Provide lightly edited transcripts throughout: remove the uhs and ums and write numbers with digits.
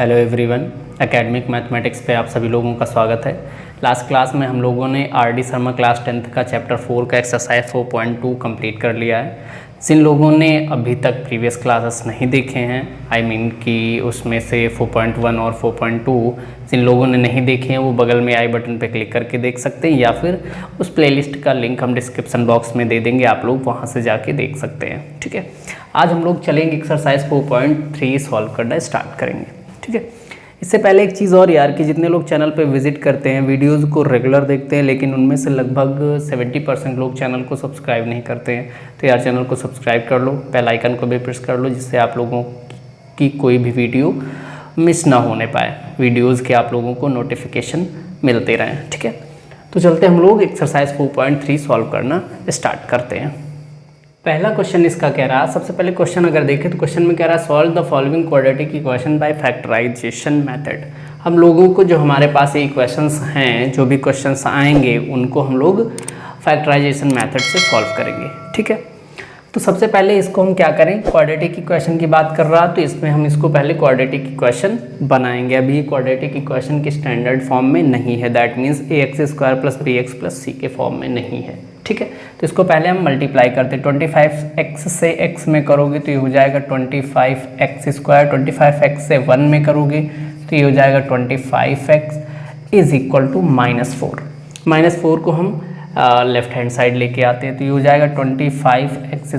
Hello everyone, academic mathematics पे आप सभी लोगों का स्वागत है। लास्ट क्लास में हम लोगों ने आर.डी. शर्मा क्लास 10th का चैप्टर 4 का एक्सरसाइज 4.2 कंप्लीट कर लिया है। जिन लोगों ने अभी तक प्रीवियस क्लासेस नहीं देखे हैं कि उसमें से 4.1 और 4.2 जिन लोगों ने नहीं देखे हैं वो बगल में आई बटन पे क्लिक करके देख सकते हैं, या फिर उस प्लेलिस्ट का लिंक हम डिस्क्रिप्शन बॉक्स में दे देंगे, आप लोग वहाँ से जाके देख सकते हैं। ठीक है, आज हम लोग चलेंगे एक्सरसाइज 4.3 सॉल्व करना स्टार्ट करेंगे। ठीक है, इससे पहले एक चीज़ और यार कि जितने लोग चैनल पे विजिट करते हैं, वीडियोस को रेगुलर देखते हैं, लेकिन उनमें से लगभग 70% लोग चैनल को सब्सक्राइब नहीं करते हैं। तो यार चैनल को सब्सक्राइब कर लो, बेल आइकन को भी प्रेस कर लो, जिससे आप लोगों की कोई भी वीडियो मिस ना होने पाए, वीडियोज़ के आप लोगों को नोटिफिकेशन मिलते रहें। ठीक है, तो चलते हम लोग एक्सरसाइज 4.3 सॉल्व करना स्टार्ट करते हैं। पहला क्वेश्चन इसका कह रहा है, सबसे पहले क्वेश्चन अगर देखें तो क्वेश्चन में कह रहा है solve the following quadratic equation by factorization method. हम लोगों को जो हमारे पास ये इक्वेशंस हैं, जो भी क्वेश्चंस आएंगे उनको हम लोग फैक्टराइजेशन मेथड से सॉल्व करेंगे। ठीक है, तो सबसे पहले इसको हम क्या करें, क्वाड्रेटिक इक्वेशन की बात कर रहा तो इसमें हम इसको पहले क्वाड्रेटिक इक्वेशन बनाएंगे। अभी ये क्वाड्रेटिक इक्वेशन की स्टैंडर्ड फॉर्म में नहीं है, that means ax² + bx + c के फॉर्म में नहीं है। ठीक है, तो इसको पहले हम मल्टीप्लाई करते हैं। 25x से x में करोगे तो ये हो जाएगा 25x², 25x से 1 में करोगे तो ये हो जाएगा 25x = -4 को हम लेफ्ट हैंड साइड लेके आते हैं तो ये हो जाएगा 25x² +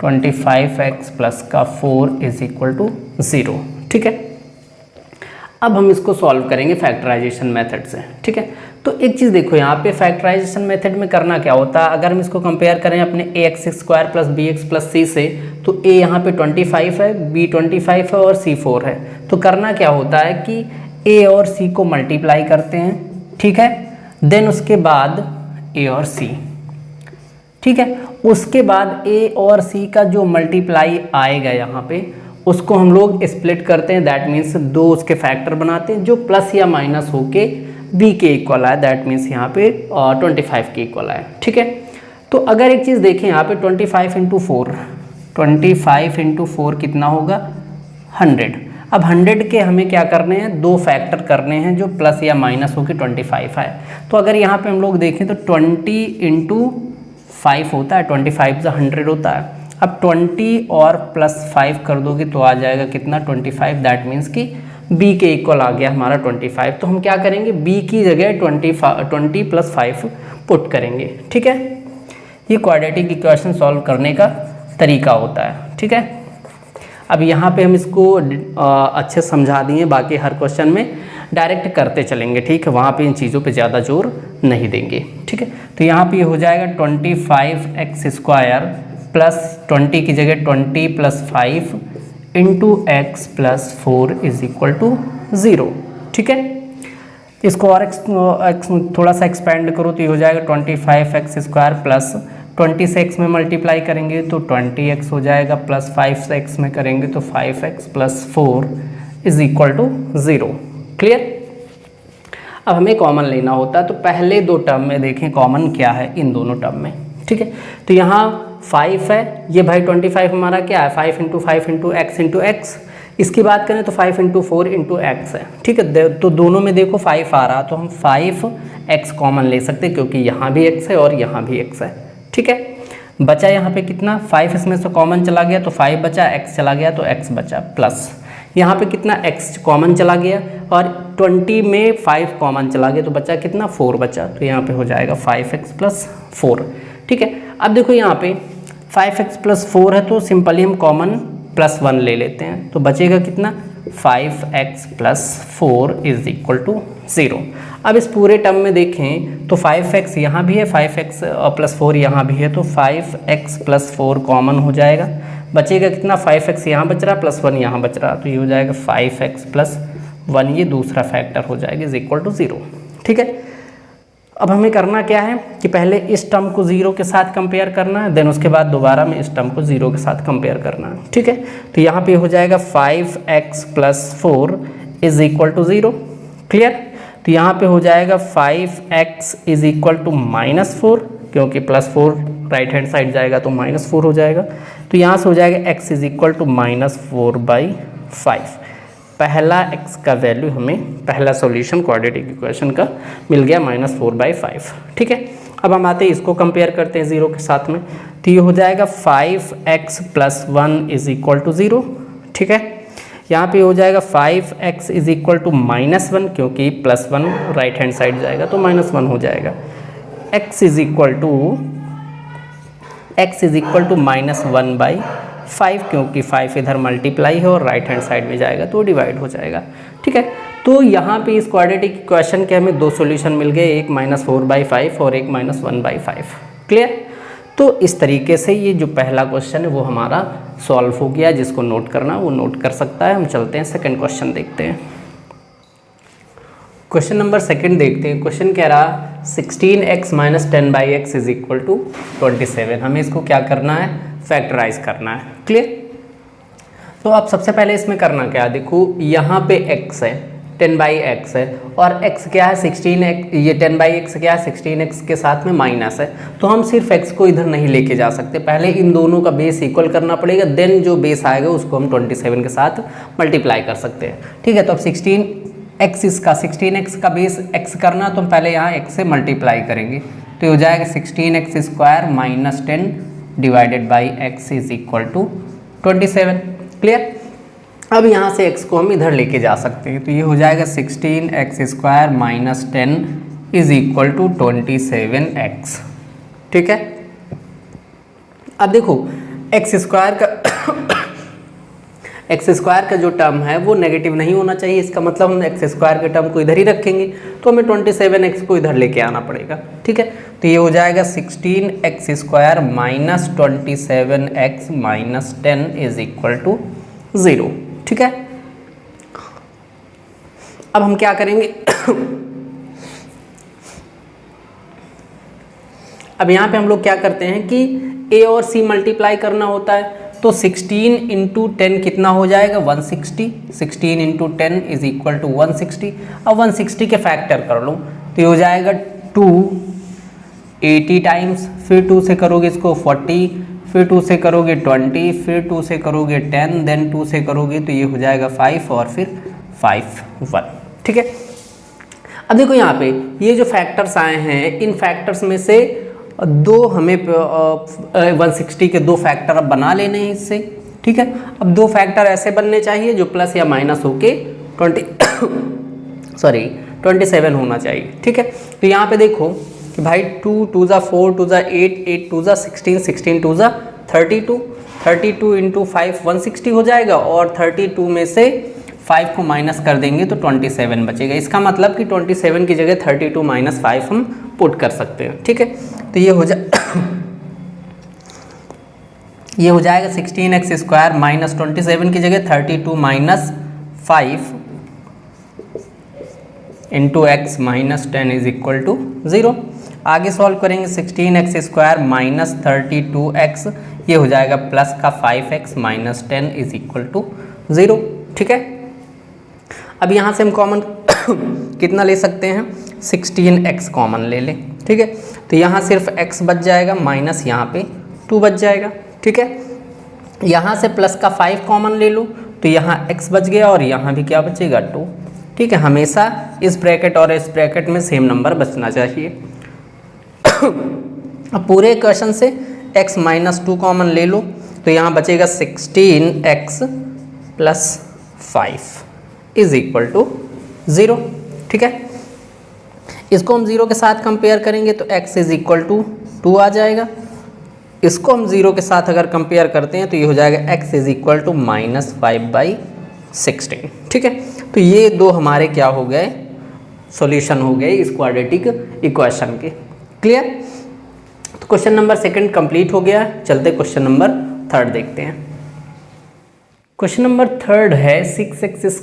25x + 4 = 0। ठीक है, अब हम इसको सॉल्व करेंगे फैक्टराइजेशन मेथड से। ठीक है, तो एक चीज़ देखो यहाँ पे फैक्टराइजेशन मेथड में करना क्या होता है, अगर हम इसको कंपेयर करें अपने ax² + bx + c से, तो a यहाँ पे 25 है, b 25 है और c 4 है। तो करना क्या होता है कि a और c को मल्टीप्लाई करते हैं। ठीक है, देन उसके बाद a और c, ठीक है, उसके बाद a और c का जो मल्टीप्लाई आएगा यहाँ पे उसको हम लोग स्प्लिट करते हैं, दैट मीन्स दो उसके फैक्टर बनाते हैं जो प्लस या माइनस होके b के इक्वल आए, दैट मीन्स यहाँ पे 25 के इक्वल आए। ठीक है, तो अगर एक चीज़ देखें यहाँ पे 25 × 4 कितना होगा 100। अब 100 के हमें क्या करने हैं, दो फैक्टर करने हैं जो प्लस या माइनस होके 25 आए। तो अगर यहाँ पे हम लोग देखें तो 20 × 5 होता है, 25 × 100 होता है। अब 20 और +5 कर दोगे तो आ जाएगा कितना 25, दैट मीन्स कि b के इक्वल आ गया हमारा 25। तो हम क्या करेंगे, b की जगह 20 + 5 पुट करेंगे। ठीक है, ये क्वाड्रेटिक इक्वेशन सॉल्व करने का तरीका होता है। ठीक है, अब यहाँ पे हम इसको अच्छे समझा दिए, बाकी हर क्वेश्चन में डायरेक्ट करते चलेंगे। ठीक है, वहाँ पे इन चीज़ों पे ज़्यादा जोर नहीं देंगे। ठीक है, तो यहाँ पे ये हो जाएगा 25x² प्लस 20 की जगह 20 + 5 × x + 4 = 0। ठीक है, इसको और थोड़ा सा एक्सपेंड करो तो ये हो जाएगा 25x² प्लस 20 से x में मल्टीप्लाई करेंगे तो 20x हो जाएगा, प्लस 5 से x में करेंगे तो 5x + 4 = 0। क्लियर। अब हमें कॉमन लेना होता है, तो पहले दो टर्म में देखें कॉमन क्या है इन दोनों टर्म में। ठीक है, तो यहाँ 5 है, ये भाई 25 हमारा क्या है 5 × 5 × x × x। इसकी बात करें तो 5 × 4 × x है। ठीक है, तो दोनों में देखो 5 आ रहा, तो हम 5x कॉमन ले सकते हैं क्योंकि यहाँ भी x है और यहाँ भी x है। ठीक है, बचा यहाँ पे कितना 5, इसमें से कॉमन चला गया तो 5 बचा, x चला गया तो x बचा, प्लस यहाँ पे कितना x कॉमन चला गया और 20 में 5 कॉमन चला गया तो बचा कितना 4 बचा, तो यहाँ पे हो जाएगा 5x + 4। ठीक है, अब देखो यहाँ पे 5x + 4 है तो सिंपली हम कॉमन +1 ले लेते हैं, तो बचेगा कितना 5x + 4 = 0। अब इस पूरे टर्म में देखें तो 5x यहाँ भी है, 5x + 4 यहाँ भी है, तो 5x + 4 कॉमन हो जाएगा, बचेगा कितना 5x यहाँ बच रहा +1 यहाँ बच रहा, तो ये हो जाएगा 5x + 1, ये दूसरा फैक्टर हो जाएगा = 0। ठीक है, अब हमें करना क्या है कि पहले इस टर्म को 0 के साथ कंपेयर करना है, देन उसके बाद दोबारा में इस टर्म को 0 के साथ कंपेयर करना है। ठीक है, तो यहाँ पे हो जाएगा 5x + 4 = 0। क्लियर, तो यहाँ पे हो जाएगा 5x = -4, क्योंकि +4 राइट हैंड साइड जाएगा तो -4 हो जाएगा, तो यहाँ से हो जाएगा x = -4/5। पहला x का वैल्यू हमें पहला सॉल्यूशन क्वाड्रेटिक इक्वेशन का मिल गया -4/5। ठीक है, अब हम आते हैं इसको कंपेयर करते हैं 0 के साथ में, तो ये हो जाएगा 5x + 1 = 0। ठीक है, यहाँ पे हो जाएगा 5x = -1, क्योंकि +1 राइट हैंड साइड जाएगा तो -1 हो जाएगा। x = -1/5, क्योंकि 5 इधर मल्टीप्लाई है और राइट हैंड साइड में जाएगा तो डिवाइड हो जाएगा। ठीक है, तो यहाँ पे इस क्वाड्रेटिक इक्वेशन के हमें दो सॉल्यूशन मिल गए, एक -4/5 और एक -1/5। क्लियर? तो इस तरीके से ये जो पहला क्वेश्चन है वो हमारा सॉल्व हो गया। जिसको नोट करना वो नोट कर सकता है। हम चलते हैं सेकंड क्वेश्चन देखते हैं। क्वेश्चन नंबर सेकंड देखते हैं। क्वेश्चन कह रहा 16x - 10/x = 27। हमें इसको क्या करना है? फैक्टराइज करना है। क्लियर? तो अब सबसे पहले इसमें करना क्या, देखो यहाँ पे x है, 10/x है, और x क्या है 16x, ये 10/x क्या है 16x के साथ में माइनस है, तो हम सिर्फ x को इधर नहीं लेके जा सकते, पहले इन दोनों का बेस इक्वल करना पड़ेगा, देन जो बेस आएगा उसको हम 27 के साथ मल्टीप्लाई कर सकते हैं। ठीक है, तो अब 16x का बेस x करना, तो हम पहले यहाँ x से मल्टीप्लाई करेंगे, तो हो जाएगा 16x² - 10 / x = 27। क्लियर? अब यहाँ से x को हम इधर लेके जा सकते हैं, तो ये हो जाएगा 16x² - 10 = 27x। ठीक है, अब देखो x² का जो टर्म है वो नेगेटिव नहीं होना चाहिए, इसका मतलब हम x² के टर्म को इधर ही रखेंगे, तो हमें 27x को इधर लेके आना पड़ेगा। ठीक है, तो ये हो जाएगा 16x² - 27x - 10 = 0। ठीक है, अब हम क्या करेंगे अब यहाँ पे हम लोग क्या करते हैं कि a और c मल्टीप्लाई करना होता है, तो 16 × 10 कितना हो जाएगा 160। 16 × 10 = 160। अब 160 के फैक्टर कर लो, तो ये हो जाएगा 280 टाइम्स, फिर 2 से करोगे इसको 40, फिर 2 से करोगे 20, फिर 2 से करोगे 10, देन 2 से करोगे तो ये हो जाएगा 5 और फिर 5 1। ठीक है, अब देखो यहाँ पे ये जो फैक्टर्स आए हैं, इन फैक्टर्स में से दो हमें 160 के दो फैक्टर अब बना लेने हैं इससे। ठीक है, अब दो फैक्टर ऐसे बनने चाहिए जो प्लस या माइनस होके 27 होना चाहिए। ठीक है, तो यहाँ पे देखो कि भाई 2 2 * 4 2 * 8 8 2 * 16 16 2 * 32 32 × 5 160 हो जाएगा, और 32 में से 5 को माइनस कर देंगे तो 27 बचेगा। इसका मतलब कि 27 की जगह 32 - 5 हम पुट कर सकते हैं। ठीक है, तो ये हो जाएगा 16x² - 27 की जगह 32 - 5 × x - 10 = 0। आगे सॉल्व करेंगे 16x² - 32x, ये हो जाएगा प्लस का 5x - 10 = 0। ठीक है, अब यहाँ से हम कॉमन कितना ले सकते हैं 16x कॉमन ले लें। ठीक है, तो यहाँ सिर्फ x बच जाएगा, माइनस यहाँ पे 2 बच जाएगा। ठीक है, यहाँ से प्लस का 5 कॉमन ले लो, तो यहाँ x बच गया और यहाँ भी क्या बचेगा 2। ठीक है, हमेशा इस ब्रैकेट और इस ब्रैकेट में सेम नंबर बचना चाहिए। अब पूरे इक्वेशन से x - 2 कॉमन ले लो, तो यहाँ बचेगा 16x + 5 = 0। ठीक है, इसको हम 0 के साथ कंपेयर करेंगे तो x = 2 आ जाएगा। इसको हम 0 के साथ अगर कंपेयर करते हैं तो ये हो जाएगा x = -5/16। ठीक है, तो ये दो हमारे क्या हो गए सॉल्यूशन हो गए इस क्वाड्रेटिक इक्वेशन के। क्लियर? तो क्वेश्चन नंबर सेकंड कंप्लीट हो गया। चलते क्वेश्चन नंबर थर्ड देखते हैं। क्वेश्चन नंबर थर्ड है 6x² +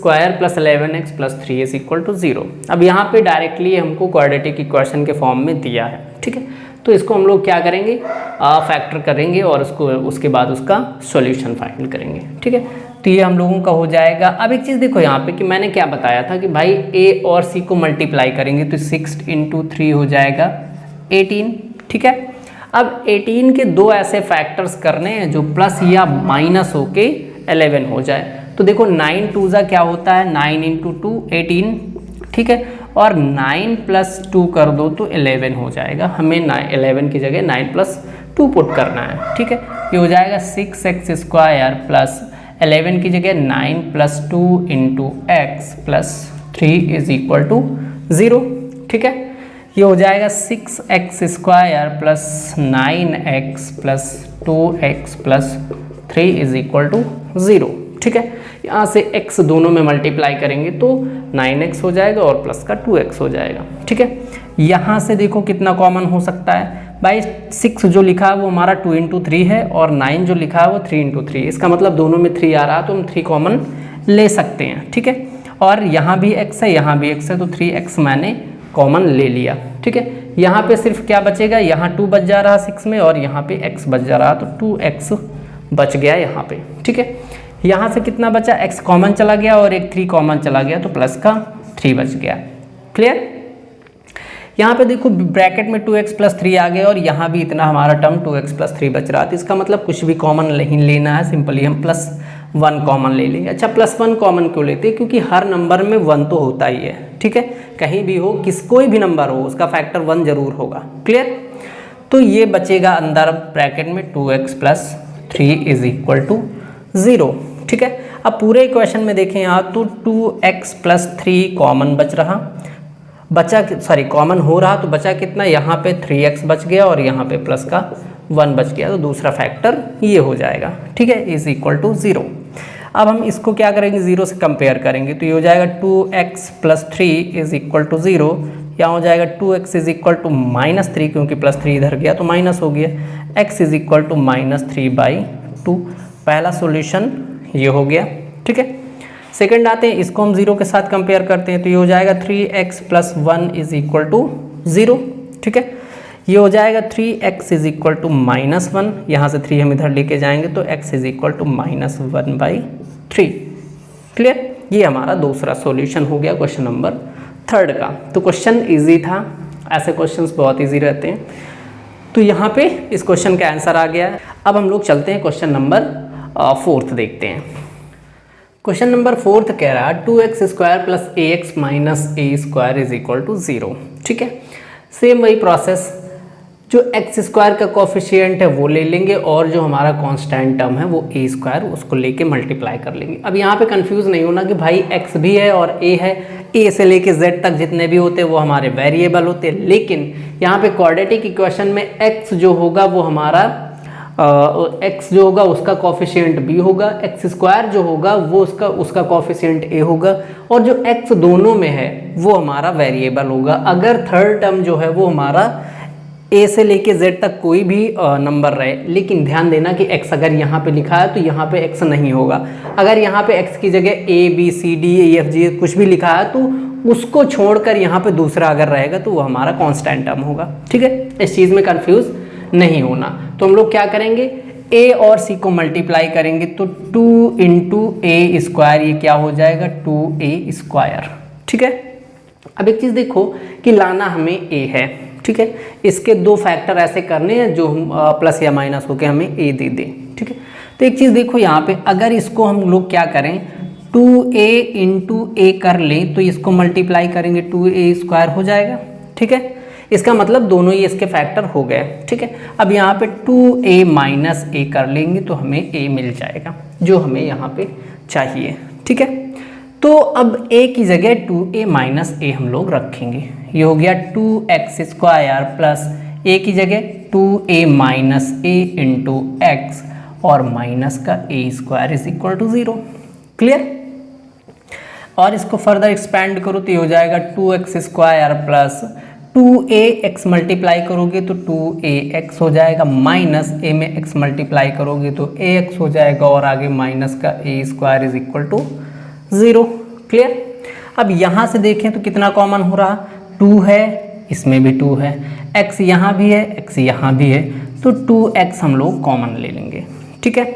11x + 3s = 0। अब यहाँ पे डायरेक्टली हमको क्वाड्रेटिक इक्वेशन के फॉर्म में दिया है। ठीक है, तो इसको हम लोग क्या करेंगे फैक्टर करेंगे और उसके बाद उसका सॉल्यूशन फाइंड करेंगे। ठीक है, तो ये हम लोगों का हो जाएगा। अब एक चीज़ देखो यहाँ पे कि मैंने क्या बताया था कि भाई a और c को मल्टीप्लाई करेंगे तो 6 × 3 हो जाएगा 18। ठीक है, अब 18 के दो ऐसे फैक्टर्स करने हैं जो प्लस या माइनस होके 11 हो जाए, तो देखो 9 2 जा क्या होता है, 9 इंटू 2 18, ठीक है, और 9 प्लस 2 कर दो तो 11 हो जाएगा। हमें 11 की जगह 9 प्लस 2 पुट करना है, ठीक है। ये हो जाएगा 6x स्क्वायर प्लस 11 की जगह 9 plus 2 into x plus 3 is equal to 0, ठीक है। ये हो जाएगा 6x square plus 9x plus 2x plus 3 is equal to 0, ठीक है। यहाँ से x दोनों में मल्टीप्लाई करेंगे तो 9x हो जाएगा और प्लस का 2x हो जाएगा, ठीक है। यहाँ से देखो कितना कॉमन हो सकता है भाई, 6 जो लिखा है वो हमारा 2 इंटू 3 है और 9 जो लिखा है वो 3 इंटू 3, इसका मतलब दोनों में 3 आ रहा है तो हम 3 कॉमन ले सकते हैं, ठीक है। और यहाँ भी x है, यहाँ भी x है, तो 3x मैंने कॉमन ले लिया, ठीक है। यहाँ पे सिर्फ क्या बचेगा, यहाँ 2 बच जा रहा 6 में और यहाँ पे x बच जा रहा, तो 2x बच गया यहाँ पे, ठीक है। यहाँ से कितना बचा, x कॉमन चला गया और एक 3 कॉमन चला गया तो प्लस का 3 बच गया, क्लियर। यहाँ पे देखो ब्रैकेट में 2x प्लस 3 आ गया और यहाँ भी इतना हमारा टर्म 2x प्लस 3 बच रहा था, इसका मतलब कुछ भी कॉमन नहीं लेना है, सिंपली हम +1 कॉमन ले लेंगे। अच्छा +1 कॉमन क्यों लेते हैं, क्योंकि हर नंबर में 1 तो होता ही है, ठीक है। कहीं भी हो, कोई भी नंबर हो, उसका फैक्टर 1 जरूर होगा, क्लियर। तो ये बचेगा अंदर ब्रैकेट में 2x plus 3 is equal to 0, ठीक है। अब पूरे इक्वेशन में देखें यहाँ तो 2x प्लस 3 कॉमन बच रहा, कॉमन हो रहा, तो बचा कितना, यहाँ पे 3x बच गया और यहाँ पे प्लस का 1 बच गया, तो दूसरा फैक्टर ये हो जाएगा, ठीक है, इज इक्वल टू 0। अब हम इसको क्या करेंगे, 0 से कंपेयर करेंगे, तो ये हो जाएगा 2x plus 3 is equal to 0, यहाँ हो जाएगा 2x इज इक्वल टू -3, क्योंकि +3 इधर गया तो माइनस हो गया, x इज इक्वल टू -3/2। पहला सॉल्यूशन ये हो गया, ठीक है। सेकंड आते हैं, इसको हम 0 के साथ कंपेयर करते हैं, तो ये हो जाएगा 3x plus 1 is equal to 0, ठीक है। ये हो जाएगा 3x इज इक्वल टू -1, यहाँ से 3 हम इधर लेके जाएंगे तो x is equal to -1/3, clear. ये हमारा दूसरा सॉल्यूशन हो गया क्वेश्चन नंबर 3 का। तो क्वेश्चन इजी था, ऐसे क्वेश्चंस बहुत इजी रहते हैं। तो यहाँ पे इस क्वेश्चन का आंसर आ गया है। अब हम लोग चलते हैं क्वेश्चन नंबर 4 देखते हैं। क्वेश्चन नंबर 4 कह रहा है 2x square plus ax minus a square is equal to 0, ठीक है। सेम वही प्रोसेस, जो x स्क्वायर का कोफिशिएंट है वो ले लेंगे और जो हमारा कांस्टेंट टर्म है वो a स्क्वायर, उसको लेके मल्टीप्लाई कर लेंगे। अब यहाँ पे कंफ्यूज नहीं होना कि भाई x भी है और a है, a से लेके z तक जितने भी होते हैं वो हमारे वेरिएबल होते हैं, लेकिन यहाँ पे क्वाड्रेटिक इक्वेशन में x जो होगा वो हमारा x जो होगा उसका कोफिशिएंट b होगा, x स्क्वायर जो होगा वो उसका कोफिशिएंट a होगा, और जो x दोनों में है वो हमारा वेरिएबल होगा। अगर थर्ड टर्म जो है वो हमारा a से लेके z तक कोई भी नंबर रहे, लेकिन ध्यान देना कि x अगर यहाँ पे लिखा है तो यहाँ पे x नहीं होगा। अगर यहाँ पे x की जगह a b c d e f g कुछ भी लिखा है तो उसको छोड़कर यहाँ पे दूसरा अगर रहेगा तो वो हमारा कांस्टेंट टर्म होगा, ठीक है। इस चीज़ में कंफ्यूज नहीं होना। तो हम लोग क्या करेंगे, a और c को मल्टीप्लाई करेंगे तो 2 इंटू a स्क्वायर, ये क्या हो जाएगा 2a स्क्वायर, ठीक है। अब एक चीज़ देखो कि लाना हमें a है, ठीक है। इसके 2 फैक्टर ऐसे करने हैं जो प्लस या माइनस होके हमें a दे दे, ठीक है। तो एक चीज़ देखो यहाँ पे, अगर इसको हम लोग क्या करें 2a इंटू a कर लें तो इसको मल्टीप्लाई करेंगे 2a स्क्वायर हो जाएगा, ठीक है। इसका मतलब दोनों ही इसके फैक्टर हो गए, ठीक है। अब यहाँ पे 2a माइनस a कर लेंगे तो हमें a मिल जाएगा जो हमें यहाँ पे चाहिए, ठीक है। तो अब a की जगह 2a माइनस a हम लोग रखेंगे, ये हो गया 2x स्क्वायर प्लस a की जगह 2a minus a into x और माइनस का a square is equal to 0, clear. और इसको फर्दर एक्सपेंड करो तो ये हो जाएगा 2x square plus 2ax multiply करोगे तो 2ax हो जाएगा, माइनस a में x मल्टीप्लाई करोगे तो ax हो जाएगा और आगे माइनस का a square is equal to 0, clear. अब यहाँ से देखें तो कितना कॉमन हो रहा, 2 है, इसमें भी 2 है, x यहाँ भी है, x यहाँ भी है, तो 2x हम लोग कॉमन ले लेंगे, ठीक है।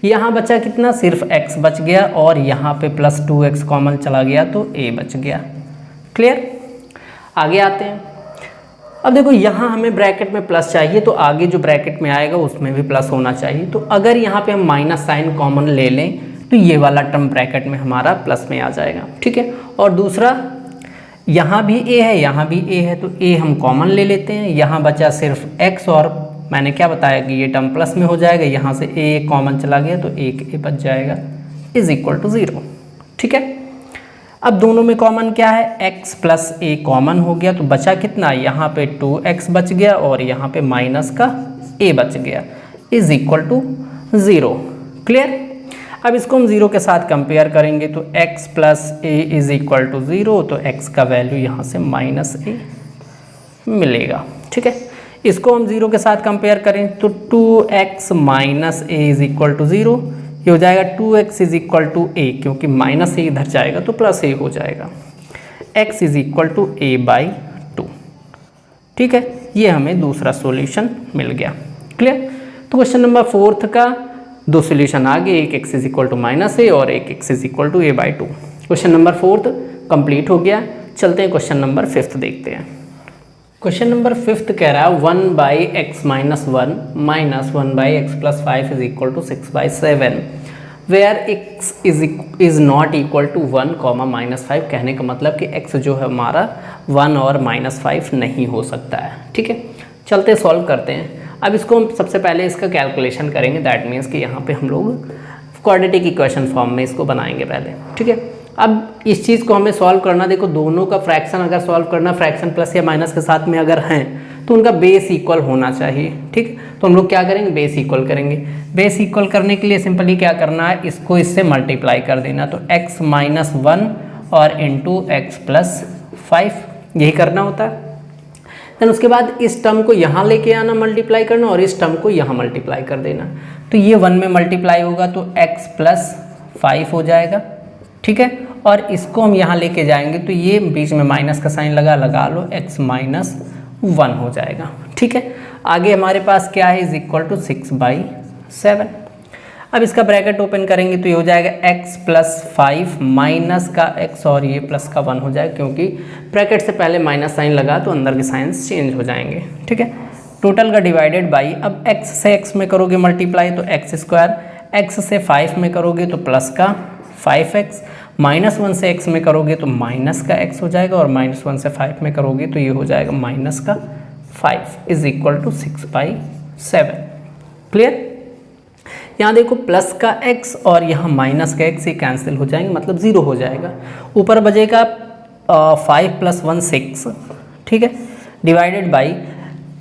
यहाँ बचा कितना, सिर्फ x बच गया और यहाँ पे प्लस 2x कॉमन चला गया तो a बच गया, क्लियर। आगे आते हैं। अब देखो यहाँ हमें ब्रैकेट में प्लस चाहिए तो आगे जो ब्रैकेट में आएगा उसमें भी प्लस होना चाहिए। तो अगर यहाँ पे हम माइनस साइन कॉमन ले लें तो ये वाला टर्म ब्रैकेट में हमारा प्लस में आ जाएगा, ठीक है। और दूसरा, यहाँ भी a है, यहाँ भी a है, तो a हम कॉमन ले लेते हैं, यहाँ बचा सिर्फ x, और मैंने क्या बताया कि ये टर्म प्लस में हो जाएगा, यहाँ से a कॉमन चला गया तो एक a बच जाएगा, इज इक्वल टू 0, ठीक है। अब दोनों में कॉमन क्या है, x प्लस a कॉमन हो गया, तो बचा कितना, यहाँ पे 2x बच गया और यहाँ पे माइनस का a बच गया, इज इक्वल टू 0, क्लियर। अब इसको हम 0 के साथ कंपेयर करेंगे तो x plus a is equal to 0, तो x का वैल्यू यहाँ से माइनस a मिलेगा, ठीक है। इसको हम 0 के साथ कंपेयर करें तो 2x minus a is equal to 0, ये हो जाएगा 2x is equal to a, क्योंकि माइनस a इधर जाएगा तो प्लस a हो जाएगा, x is equal to a by 2, ठीक है। ये हमें दूसरा सॉल्यूशन मिल गया, क्लियर। तो क्वेश्चन नंबर 4 का दो सॉल्यूशन आ गए, एक x is equal to minus a और एक x is equal to a by 2। Question number 4 complete हो गया। चलते हैं क्वेश्चन नंबर 5 देखते हैं। क्वेश्चन नंबर 5 कह रहा है 1 by x minus 1 minus 1 by x plus 5 is equal to 6 by 7 where x is not equal to 1 comma minus 5। कहने का मतलब कि x जो है हमारा 1 और माइनस 5 नहीं हो सकता है, ठीक है। चलते सॉल्व करते हैं। अब इसको हम सबसे पहले इसका कैलकुलेशन करेंगे, दैट मीन्स कि यहाँ पे हम लोग क्वाड्रेटिक इक्वेशन फॉर्म में इसको बनाएंगे पहले, ठीक है। अब इस चीज़ को हमें सॉल्व करना, देखो दोनों का फ्रैक्शन अगर सॉल्व करना, फ्रैक्शन प्लस या माइनस के साथ में अगर हैं तो उनका बेस इक्वल होना चाहिए, ठीक। तो हम लोग क्या करेंगे, बेस इक्वल करेंगे। बेस इक्वल करने के लिए सिंपली क्या करना है, इसको इससे मल्टीप्लाई कर देना, तो x माइनस 1 और इंटू एक्स प्लस 5 यही करना होता है। देन उसके बाद इस टर्म को यहाँ लेके आना, मल्टीप्लाई करना, और इस टर्म को यहाँ मल्टीप्लाई कर देना, तो ये 1 में मल्टीप्लाई होगा तो x प्लस 5 हो जाएगा, ठीक है। और इसको हम यहाँ लेके जाएंगे तो ये बीच में माइनस का साइन लगा लो, x माइनस 1 हो जाएगा, ठीक है। आगे हमारे पास क्या है, इज इक्वल टू 6 बाई 7। अब इसका ब्रैकेट ओपन करेंगे तो ये हो जाएगा x प्लस 5 माइनस का x और ये प्लस का 1 हो जाएगा, क्योंकि ब्रैकेट से पहले माइनस साइन लगा तो अंदर के साइंस चेंज हो जाएंगे, ठीक है। टोटल का डिवाइडेड बाई, अब x से x में करोगे मल्टीप्लाई तो x स्क्वायर, x से 5 में करोगे तो प्लस का 5x, माइनस 1 से x में करोगे तो माइनस का x हो जाएगा, और माइनस 1 से 5 में करोगे तो ये हो जाएगा माइनस का 5 is equal to 6 by 7, clear. यहाँ देखो प्लस का x और यहाँ माइनस का x ये कैंसिल हो जाएंगे, मतलब 0 हो जाएगा। ऊपर बचेगा 5 प्लस 1 6, ठीक है, डिवाइडेड बाई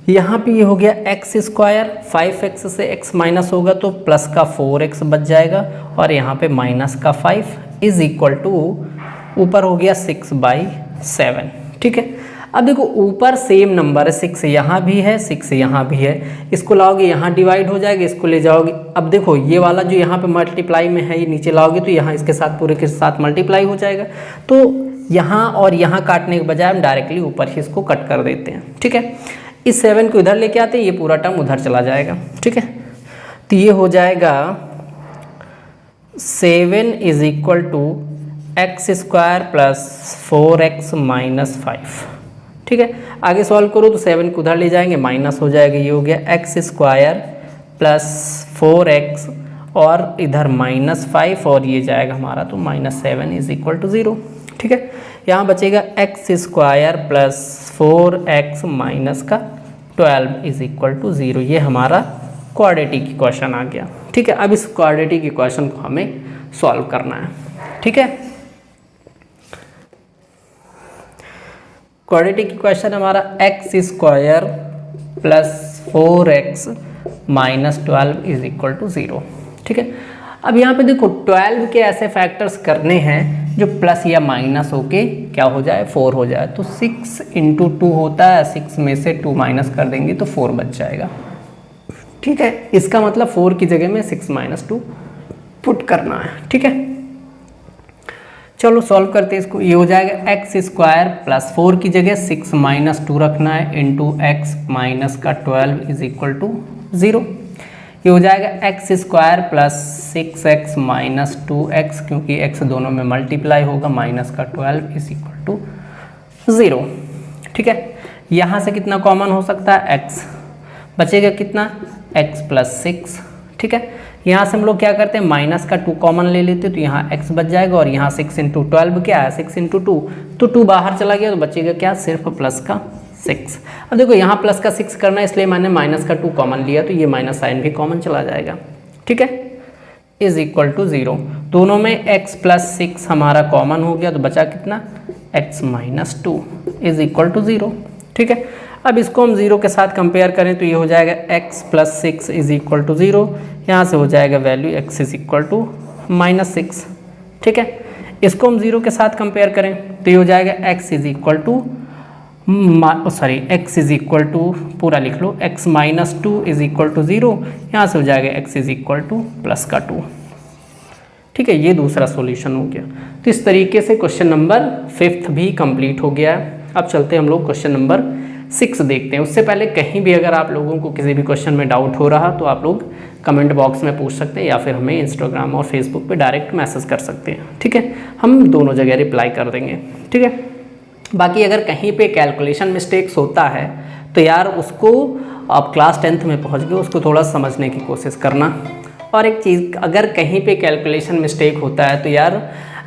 यहाँ पे ये हो गया x स्क्वायर, 5x से x माइनस होगा तो प्लस का 4x बच जाएगा, और यहाँ पे माइनस का 5 इज इक्वल टू ऊपर हो गया 6 बाई 7, ठीक है। अब देखो ऊपर सेम नंबर है, 6 यहाँ भी है, 6 यहाँ भी है, इसको लाओगे यहाँ डिवाइड हो जाएगा, इसको ले जाओगे। अब देखो ये वाला जो यहाँ पे मल्टीप्लाई में है ये नीचे लाओगे तो यहाँ इसके साथ पूरे के साथ मल्टीप्लाई हो जाएगा, तो यहाँ और यहाँ काटने के बजाय हम डायरेक्टली ऊपर ही इसको कट कर देते हैं, ठीक है। इस 7 को इधर लेके आते हैं, ये पूरा टर्म उधर चला जाएगा, ठीक है। तो ये हो जाएगा 7 is equal to x square plus 4x minus 5, ठीक है। आगे सॉल्व करो तो 7 को उधर ले जाएंगे, माइनस हो जाएगा, ये हो गया एक्स स्क्वायर प्लस 4x और इधर माइनस 5 और ये जाएगा हमारा तो माइनस 7 इज इक्वल टू 0, ठीक है। यहाँ बचेगा x square plus 4x minus का 12 इज इक्वल टू 0। ये हमारा क्वाड्रेटिक इक्वेशन आ गया, ठीक है। अब इस क्वाड्रेटिक इक्वेशन को हमें सॉल्व करना है, ठीक है। क्वाड्रेटिक इक्वेशन हमारा x square plus 4x minus 12 is equal to 0, ठीक है। अब यहाँ पे देखो 12 के ऐसे फैक्टर्स करने हैं जो प्लस या माइनस होके क्या हो जाए, 4 हो जाए, तो 6 इंटू 2 होता है, 6 में से 2 माइनस कर देंगे तो 4 बच जाएगा, ठीक है। इसका मतलब 4 की जगह में 6 माइनस 2 पुट करना है, ठीक है। चलो सॉल्व करते हैं इसको। ये हो जाएगा एक्स स्क्वायर प्लस 4 की जगह 6 माइनस 2 रखना है इंटू एक्स माइनस का 12 इज इक्वल टू 0। ये हो जाएगा x square plus 6x minus 2x, क्योंकि x दोनों में मल्टीप्लाई होगा, माइनस का 12 इज इक्वल टू 0, ठीक है। यहाँ से कितना कॉमन हो सकता है, x बचेगा कितना, x प्लस 6, ठीक है। यहाँ से हम लोग क्या करते हैं, माइनस का 2 कॉमन ले लेते हैं, तो यहाँ x बच जाएगा और यहाँ 6 × 12 क्या है 6 × 2, तो 2 बाहर चला गया तो बचेगा क्या, सिर्फ प्लस का 6। अब देखो यहाँ प्लस का 6 करना है इसलिए मैंने माइनस का 2 कॉमन लिया, तो ये माइनस साइन भी कॉमन चला जाएगा, ठीक है, इज इक्वल टू 0। दोनों में x + 6 हमारा कॉमन हो गया तो बचा कितना, x - 2 इज इक्वल टू 0, ठीक है। अब इसको हम 0 के साथ कंपेयर करें तो ये हो जाएगा x + 6 इज इक्वल टू 0, यहाँ से हो जाएगा value x is equal to -6, ठीक है। इसको हम 0 के साथ कंपेयर करें तो ये हो जाएगा x is equal to x is equal to पूरा लिख लो, x - 2 इज इक्वल टू 0, यहाँ से हो जाएगा x is equal to plus का 2, ठीक है। ये दूसरा सॉल्यूशन हो गया। तो इस तरीके से क्वेश्चन नंबर 5 भी कंप्लीट हो गया है। अब चलते हैं हम लोग क्वेश्चन नंबर 6 देखते हैं। उससे पहले कहीं भी अगर आप लोगों को किसी भी क्वेश्चन में डाउट हो रहा तो आप लोग कमेंट बॉक्स में पूछ सकते हैं या फिर हमें इंस्टाग्राम और फेसबुक पे डायरेक्ट मैसेज कर सकते हैं, ठीक है। हम दोनों जगह रिप्लाई कर देंगे, ठीक है। बाकी अगर कहीं पे कैलकुलेशन मिस्टेक्स होता है तो यार उसको आप क्लास 10th में पहुँच गए उसको थोड़ा समझने की कोशिश करना। और एक चीज़, अगर कहीं पे कैलकुलेशन मिस्टेक होता है तो यार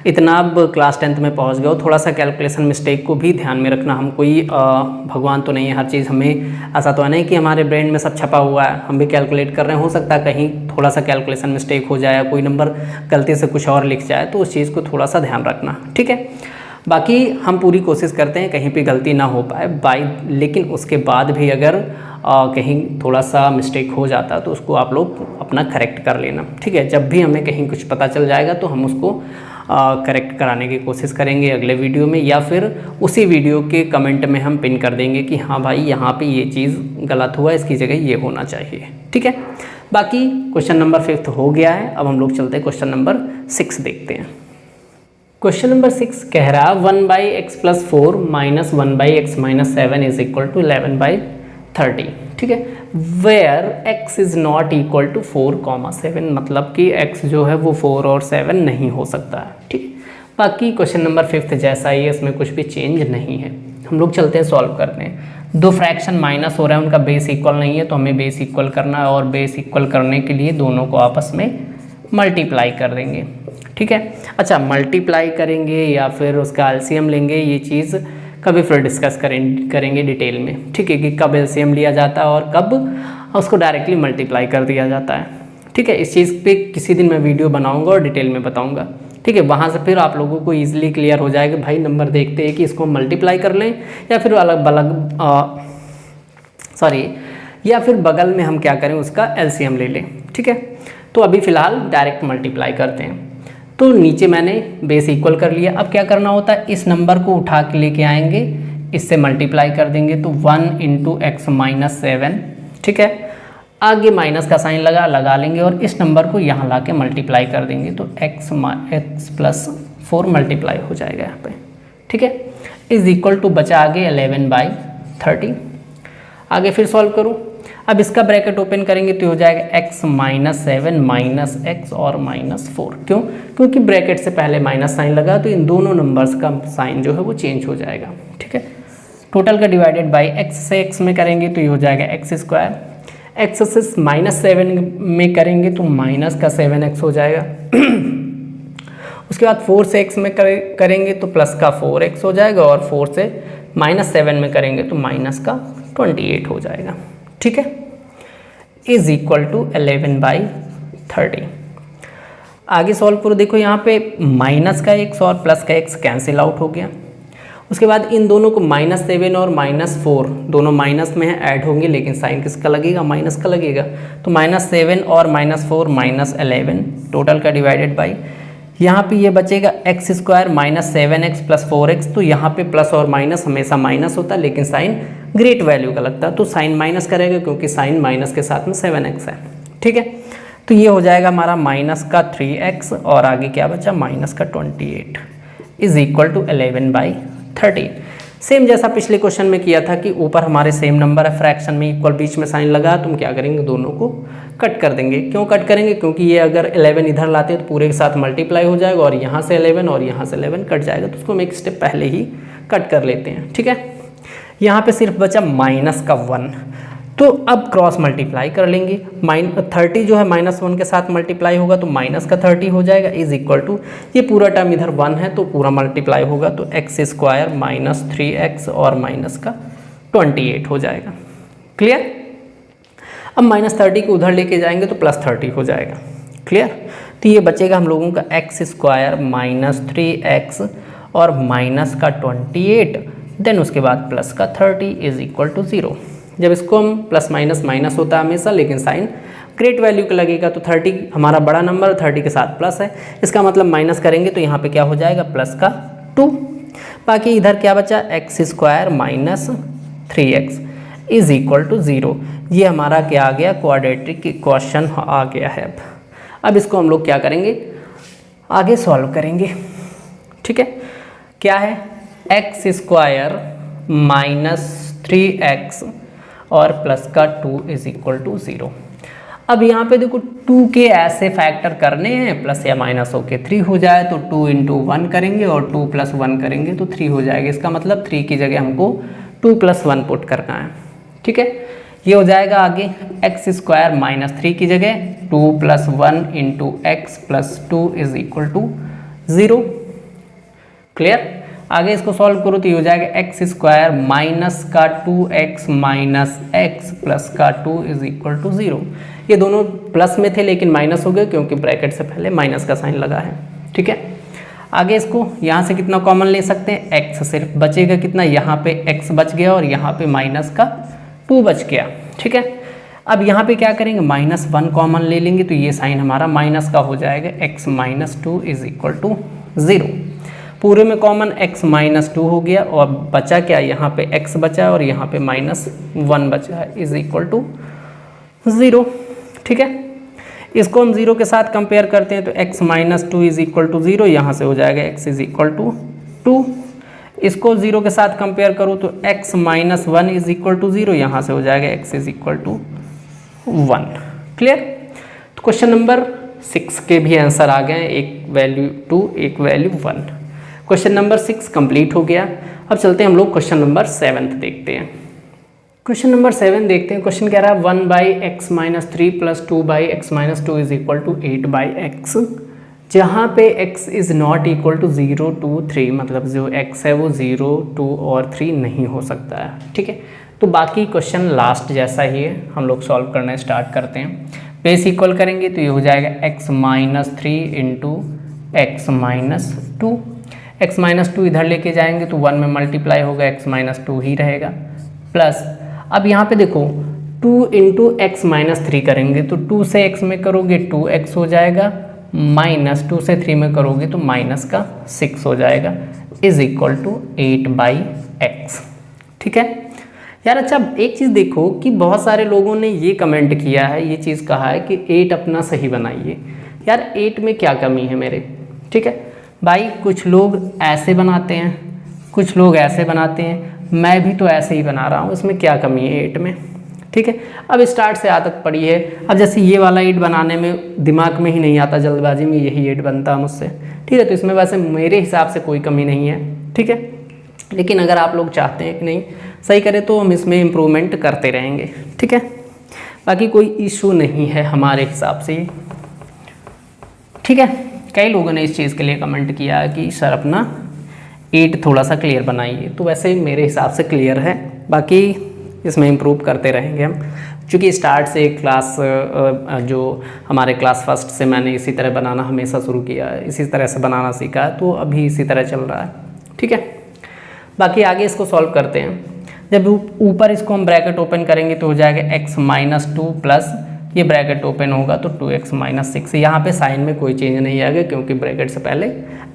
इतना अब क्लास 10th में पहुंच गए हो, थोड़ा सा कैलकुलेशन मिस्टेक को भी ध्यान में रखना। हम कोई भगवान तो नहीं है, हर चीज़ हमें ऐसा तो नहीं कि हमारे ब्रेन में सब छपा हुआ है, हम भी कैलकुलेट कर रहे हैं, हो सकता है कहीं थोड़ा सा कैलकुलेशन मिस्टेक हो जाए, कोई नंबर गलती से कुछ और लिख जाए, तो उस चीज़ को थोड़ा सा ध्यान रखना, ठीक है। बाकी हम पूरी कोशिश करते हैं कहीं पर गलती ना हो पाए लेकिन उसके बाद भी अगर कहीं थोड़ा सा मिस्टेक हो जाता तो उसको आप लोग अपना करेक्ट कर लेना, ठीक है। जब भी हमें कहीं कुछ पता चल जाएगा तो हम उसको करेक्ट कराने की कोशिश करेंगे अगले वीडियो में, या फिर उसी वीडियो के कमेंट में हम पिन कर देंगे कि हाँ भाई यहाँ पे ये चीज़ गलत हुआ, इसकी जगह ये होना चाहिए, ठीक है। बाकी क्वेश्चन नंबर 5 हो गया है। अब हम लोग चलते हैं क्वेश्चन नंबर 6 देखते हैं। क्वेश्चन नंबर 6 कह रहा 1/x + 4 - 1/x - 7 is equal to 11/30, ठीक है। Where x is not equal to 4,7, मतलब कि x जो है वो 4 और 7 नहीं हो सकता है, ठीक। बाकी क्वेश्चन नंबर 5 जैसा ही है, इसमें कुछ भी चेंज नहीं है। हम लोग चलते हैं सॉल्व करते हैं। दो फ्रैक्शन माइनस हो रहा है, उनका बेस इक्वल नहीं है तो हमें बेस इक्वल करना है, और बेस इक्वल करने के लिए दोनों को आपस में मल्टीप्लाई कर देंगे, ठीक है। अच्छा, मल्टीप्लाई करेंगे या फिर उसका एलसीएम लेंगे, ये चीज़ कभी फिर डिस्कस करेंगे डिटेल में, ठीक है, कि कब एलसीएम लिया जाता है और कब उसको डायरेक्टली मल्टीप्लाई कर दिया जाता है, ठीक है। इस चीज़ पे किसी दिन मैं वीडियो बनाऊंगा और डिटेल में बताऊंगा, ठीक है। वहाँ से फिर आप लोगों को ईजिली क्लियर हो जाएगा भाई नंबर देखते हैं कि इसको मल्टीप्लाई कर लें या फिर या फिर बगल में हम क्या करें उसका एलसीएम ले लें, ठीक है। तो अभी फ़िलहाल डायरेक्ट मल्टीप्लाई करते हैं। तो नीचे मैंने बेस इक्वल कर लिया। अब क्या करना होता है, इस नंबर को उठा के लेके आएंगे, इससे मल्टीप्लाई कर देंगे तो 1 × x - 7, ठीक है। आगे माइनस का साइन लगा लेंगे और इस नंबर को यहाँ ला के मल्टीप्लाई कर देंगे तो x + 4 मल्टीप्लाई हो जाएगा यहाँ पे, ठीक है। इज इक्वल टू बचा आगे 11/30। आगे फिर सॉल्व करूँ। अब इसका ब्रैकेट ओपन करेंगे तो हो जाएगा x - 7 - x और -4। क्यों? क्योंकि ब्रैकेट से पहले माइनस साइन लगा तो इन दोनों नंबर्स का साइन जो है वो चेंज हो जाएगा, ठीक है। टोटल का डिवाइडेड बाय x से x में करेंगे तो ये हो जाएगा x²। x से -7 में करेंगे तो माइनस का 7x हो जाएगा। उसके बाद 4 से x में करेंगे तो प्लस का 4x हो जाएगा, और 4 से -7 में करेंगे तो माइनस का 28 हो जाएगा, ठीक है। Is equal to 11/30। आगे सॉल्व करो। देखो यहाँ पे माइनस का x और प्लस का x कैंसिल आउट हो गया। उसके बाद इन दोनों को -7 और -4 दोनों माइनस में है, ऐड होंगे, लेकिन साइन किसका लगेगा, माइनस का लगेगा। तो -7 और -4 -11 टोटल का डिवाइडेड बाई, यहाँ पे ये बचेगा x² - 7x + 4x। तो यहाँ पे प्लस और माइनस हमेशा माइनस होता है, लेकिन साइन ग्रेट वैल्यू का लगता है तो साइन माइनस करेगा, क्योंकि साइन माइनस के साथ में 7x है, ठीक है। तो ये हो जाएगा हमारा माइनस का 3x और आगे क्या बचा, माइनस का 28 इज इक्वल टू 11/30। सेम जैसा पिछले क्वेश्चन में किया था कि ऊपर हमारे सेम नंबर है, फ्रैक्शन में इक्वल बीच में साइन लगा, तो हम क्या करेंगे, दोनों को कट कर देंगे। क्यों कट करेंगे, क्योंकि ये अगर 11 इधर लाते हैं तो पूरे के साथ मल्टीप्लाई हो जाएगा, और यहाँ से 11 और यहाँ से 11 कट जाएगा, तो उसको हम एक स्टेप पहले ही कट कर लेते हैं, ठीक है। यहाँ पे सिर्फ बचा -1। तो अब क्रॉस मल्टीप्लाई कर लेंगे, 30 जो है -1 के साथ मल्टीप्लाई होगा तो माइनस का 30 हो जाएगा, इज इक्वल टू ये पूरा टर्म इधर 1 है तो पूरा मल्टीप्लाई होगा तो x² - 3x और माइनस का 28 हो जाएगा। क्लियर? अब -30 को उधर लेके जाएंगे तो +30 हो जाएगा। क्लियर? तो ये बचेगा हम लोगों का x² - 3x और माइनस का 28, देन उसके बाद प्लस का 30 इज इक्वल टू 0। जब इसको हम प्लस माइनस होता है हमेशा, लेकिन साइन ग्रेट वैल्यू का लगेगा तो 30 हमारा बड़ा नंबर, 30 के साथ प्लस है, इसका मतलब माइनस करेंगे तो यहाँ पे क्या हो जाएगा प्लस का 2। बाकी इधर क्या बचा x² - 3x is equal to 0। ये हमारा क्या आ गया, क्वाड्रेटिक इक्वेशन आ गया है। अब इसको हम लोग क्या करेंगे, आगे सॉल्व करेंगे। ठीक है, क्या है x² - 3x और प्लस का 2 इज इक्वल टू 0। अब यहाँ पे देखो 2 के ऐसे फैक्टर करने हैं, प्लस या माइनस होके 3 हो जाए तो 2 × 1 करेंगे और 2 + 1 करेंगे तो 3 हो जाएगा। इसका मतलब 3 की जगह हमको 2 + 1 पुट करना है। ठीक है, ये हो जाएगा आगे x² - 3 की जगह 2 + 1 × x + 2 is equal to 0। Clear? आगे इसको सॉल्व करो तो ये हो जाएगा x² - का 2x - x प्लस का 2 इज इक्वल टू 0। ये दोनों प्लस में थे लेकिन माइनस हो गए क्योंकि ब्रैकेट से पहले माइनस का साइन लगा है। ठीक है, आगे इसको यहाँ से कितना कॉमन ले सकते हैं, x सिर्फ बचेगा कितना, यहाँ पे x बच गया और यहाँ पे माइनस का 2 बच गया। ठीक है, अब यहाँ पे क्या करेंगे, -1 कॉमन ले लेंगे तो ये साइन हमारा माइनस का हो जाएगा, x - 2 इज इक्वल टू 0। पूरे में कॉमन x - 2 हो गया और बचा क्या, यहाँ पे x बचा और यहाँ पे -1 बचा है इज इक्वल टू 0। ठीक है, इसको हम 0 के साथ कंपेयर करते हैं तो x - 2 इज इक्वल टू 0, यहाँ से हो जाएगा x इज इक्वल टू 2। इसको 0 के साथ कंपेयर करो तो x - 1 इज इक्वल टू 0, यहाँ से हो जाएगा x is equal to 1। Clear? तो क्वेश्चन नंबर 6 के भी आंसर आ गए, एक वैल्यू 2 एक वैल्यू 1। क्वेश्चन नंबर 6 कंप्लीट हो गया। अब चलते हैं हम लोग क्वेश्चन नंबर 7 देखते हैं। क्वेश्चन नंबर 7 देखते हैं। क्वेश्चन कह रहा है 1/x - 3 + 2/x - 2 is equal to 8/x, जहाँ पे x is not equal to 0 2 3, मतलब जो x है वो 0 2 और 3 नहीं हो सकता है। ठीक है, तो बाकी क्वेश्चन लास्ट जैसा ही है, हम लोग सॉल्व करना स्टार्ट करते हैं। बेस इक्वल करेंगे तो ये हो जाएगा x - 3 × x - 2। x - 2 इधर लेके जाएंगे तो 1 में मल्टीप्लाई होगा, x - 2 ही रहेगा, प्लस अब यहाँ पे देखो 2 × x - 3 करेंगे तो 2 से x में करोगे 2x हो जाएगा, -2 से 3 में करोगे तो माइनस का 6 हो जाएगा, इज इक्वल टू 8/x। ठीक है यार। अच्छा, एक चीज़ देखो कि बहुत सारे लोगों ने ये कमेंट किया है, ये चीज़ कहा है कि 8 अपना सही बनाइए। यार 8 में क्या कमी है मेरे? ठीक है भाई, कुछ लोग ऐसे बनाते हैं, कुछ लोग ऐसे बनाते हैं, मैं भी तो ऐसे ही बना रहा हूँ, इसमें क्या कमी है 8 में? ठीक है, अब स्टार्ट से आदत पड़ी है। अब जैसे ये वाला 8 बनाने में दिमाग में ही नहीं आता, जल्दबाजी में यही 8 बनता मुझसे। ठीक है, तो इसमें वैसे मेरे हिसाब से कोई कमी नहीं है। ठीक है, लेकिन अगर आप लोग चाहते हैं कि नहीं सही करें तो हम इसमें इम्प्रूवमेंट करते रहेंगे। ठीक है, बाकी कोई इशू नहीं है हमारे हिसाब से। ठीक है, कई लोगों ने इस चीज़ के लिए कमेंट किया है कि सर अपना 8 थोड़ा सा क्लियर बनाइए, तो वैसे मेरे हिसाब से क्लियर है, बाकी इसमें इम्प्रूव करते रहेंगे हम। चूँकि स्टार्ट से क्लास जो हमारे क्लास फर्स्ट से मैंने इसी तरह बनाना हमेशा शुरू किया है, इसी तरह से बनाना सीखा है, तो अभी इसी तरह चल रहा है। ठीक है, बाकी आगे इसको सॉल्व करते हैं। जब ऊपर इसको हम ब्रैकेट ओपन करेंगे तो हो जाएगा x - 2 प्लस ये ब्रैकेट ओपन होगा तो 2x - 6। यहाँ पे साइन में कोई चेंज नहीं आएगा क्योंकि ब्रैकेट से पहले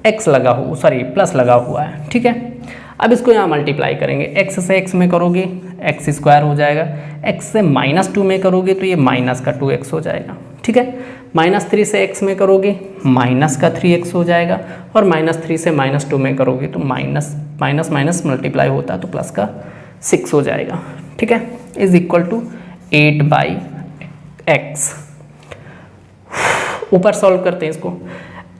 x लगा हुआ, सॉरी प्लस लगा हुआ है। ठीक है, अब इसको यहाँ मल्टीप्लाई करेंगे, x से x में करोगे x² हो जाएगा, x से -2 में करोगे तो ये माइनस का 2x हो जाएगा। ठीक है, -3 से x में करोगे माइनस का 3x हो जाएगा, और -3 से -2 में करोगे तो माइनस मल्टीप्लाई होता है तो प्लस का 6 हो जाएगा। ठीक है, इज इक्वल टू 8/x। ऊपर सॉल्व करते हैं इसको,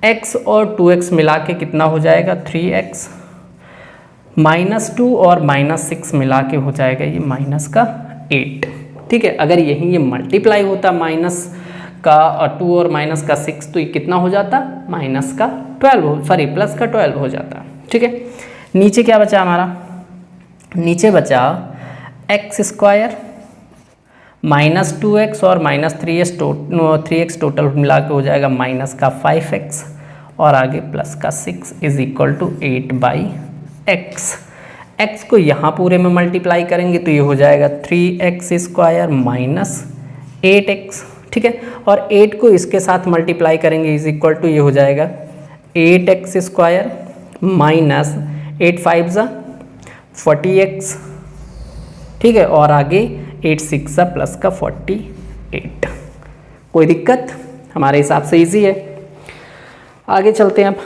x और 2x मिला के कितना हो जाएगा 3x, -2 और -6 मिला के हो जाएगा ये -8। ठीक है। अगर यही ये मल्टीप्लाई होता माइनस का 2 और माइनस का 6 तो ये कितना हो जाता, माइनस का 12 सॉरी प्लस का 12 हो जाता, ठीक है। नीचे क्या बचा हमारा, नीचे बचा एक्स स्क्वायर माइनस 2x और माइनस 3x टोटल मिला के हो जाएगा माइनस का 5x और आगे प्लस का 6 is equal to 8/x। x को यहाँ पूरे में मल्टीप्लाई करेंगे तो ये हो जाएगा 3x स्क्वायर माइनस 8x, ठीक है। और 8 को इसके साथ मल्टीप्लाई करेंगे इज इक्वल टू ये हो जाएगा 8x स्क्वायर माइनस 8 5 40x, ठीक है। और आगे 8 6 प्लस का 48। कोई दिक्कत, हमारे हिसाब से इजी है। आगे चलते हैं। अब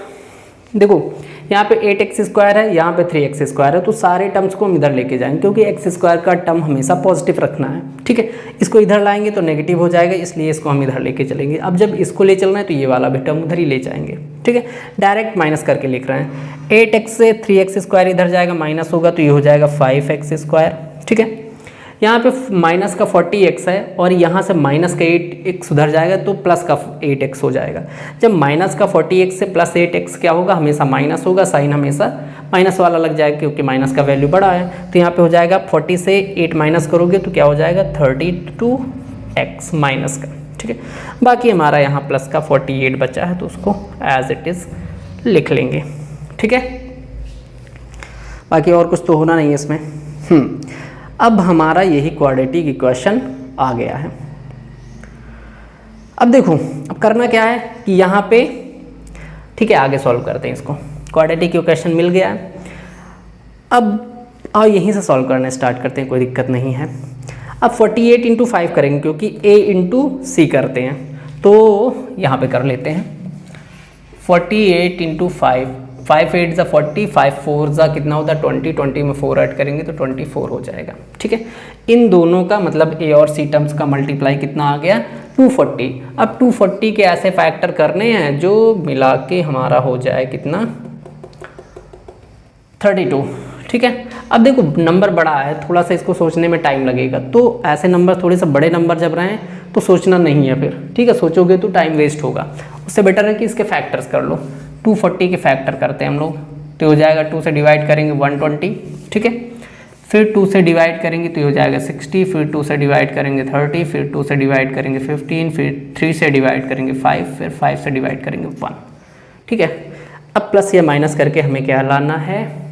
देखो यहाँ पे 8x स्क्वायर है, यहाँ पे 3x स्क्वायर है, तो सारे टर्म्स को हम इधर लेके जाएंगे क्योंकि x स्क्वायर का टर्म हमेशा पॉजिटिव रखना है, ठीक है। इसको इधर लाएंगे तो नेगेटिव हो जाएगा, इसलिए इसको हम इधर लेके चलेंगे। अब जब इसको ले चलना है तो ये वाला भी टर्म उधर ही ले जाएंगे, ठीक है। डायरेक्ट माइनस करके लिख रहे हैं। 8x से 3x स्क्वायर इधर जाएगा, माइनस होगा तो ये हो जाएगा 5x स्क्वायर, ठीक है। यहाँ पे माइनस का 40x है और यहाँ से माइनस का 8x उधर जाएगा तो प्लस का 8x हो जाएगा। जब माइनस का 40x से प्लस 8x क्या होगा, हमेशा माइनस होगा, साइन हमेशा माइनस वाला लग जाएगा क्योंकि माइनस का वैल्यू बड़ा है। तो यहाँ पे हो जाएगा 40 से 8 माइनस करोगे तो क्या हो जाएगा 32x माइनस का, ठीक है। बाकी हमारा यहाँ प्लस का 48 बचा है तो उसको एज इट इज़ लिख लेंगे, ठीक है। बाकी और कुछ तो होना नहीं है इसमें। अब हमारा यही क्वाड्रेटिक इक्वेशन आ गया है। अब देखो अब करना क्या है कि यहाँ पे, ठीक है, आगे सॉल्व करते हैं इसको। क्वाड्रेटिक इक्वेशन मिल गया है, अब आओ यहीं से सॉल्व करना स्टार्ट करते हैं, कोई दिक्कत नहीं है। अब 48 इंटू 5 करेंगे क्योंकि a इंटू सी करते हैं, तो यहाँ पे कर लेते हैं 48 इंटू 5, 5 8 ज़ा 40, 5 4 ज़ा कितना होता है 20, 20 में 4 ऐड करेंगे तो 24 हो जाएगा, ठीक है। इन दोनों का मतलब a और c टर्म्स का मल्टीप्लाई कितना आ गया 240। अब 240 के ऐसे फैक्टर करने हैं जो मिला के हमारा हो जाए कितना 32, ठीक है। अब देखो नंबर बड़ा है, थोड़ा सा इसको सोचने में टाइम लगेगा, तो ऐसे नंबर थोड़े से बड़े नंबर जब रहे हैं तो सोचना नहीं है फिर, ठीक है। सोचोगे तो टाइम वेस्ट होगा, उससे बेटर है कि इसके फैक्टर्स कर लो। 240 के फैक्टर करते हैं हम लोग, तो हो जाएगा 2 से डिवाइड करेंगे 120, ठीक है। फिर 2 से डिवाइड करेंगे तो हो जाएगा 60, फिर 2 से डिवाइड करेंगे 30, फिर 2 से डिवाइड करेंगे 15, फिर 3 से डिवाइड करेंगे 5, फिर 5 से डिवाइड करेंगे 1, ठीक है। अब प्लस या माइनस करके हमें क्या लाना है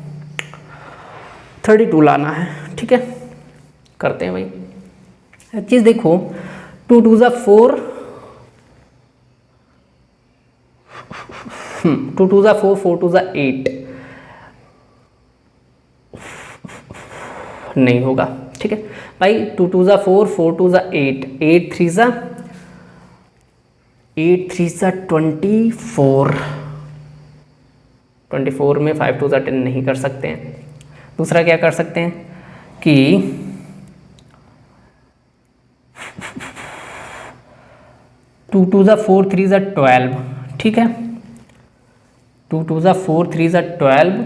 32 लाना है, ठीक है। करते हैं भाई। एक चीज़ देखो 2 2 ज़ा 4, 2 2 ज़ा 4, 4 2 ज़ा 8 नहीं होगा, ठीक है भाई। 2 2 ज़ा 4, 4 2 ज़ा 8, 8 3 ज़ा 24, 24 में 5 2 ज़ा 10 नहीं कर सकते हैं। दूसरा क्या कर सकते हैं कि 2 2 ज़ा 4, 3 ज़ा 12, ठीक है। 2 2 ज़ा 4, 3 ज़ा 12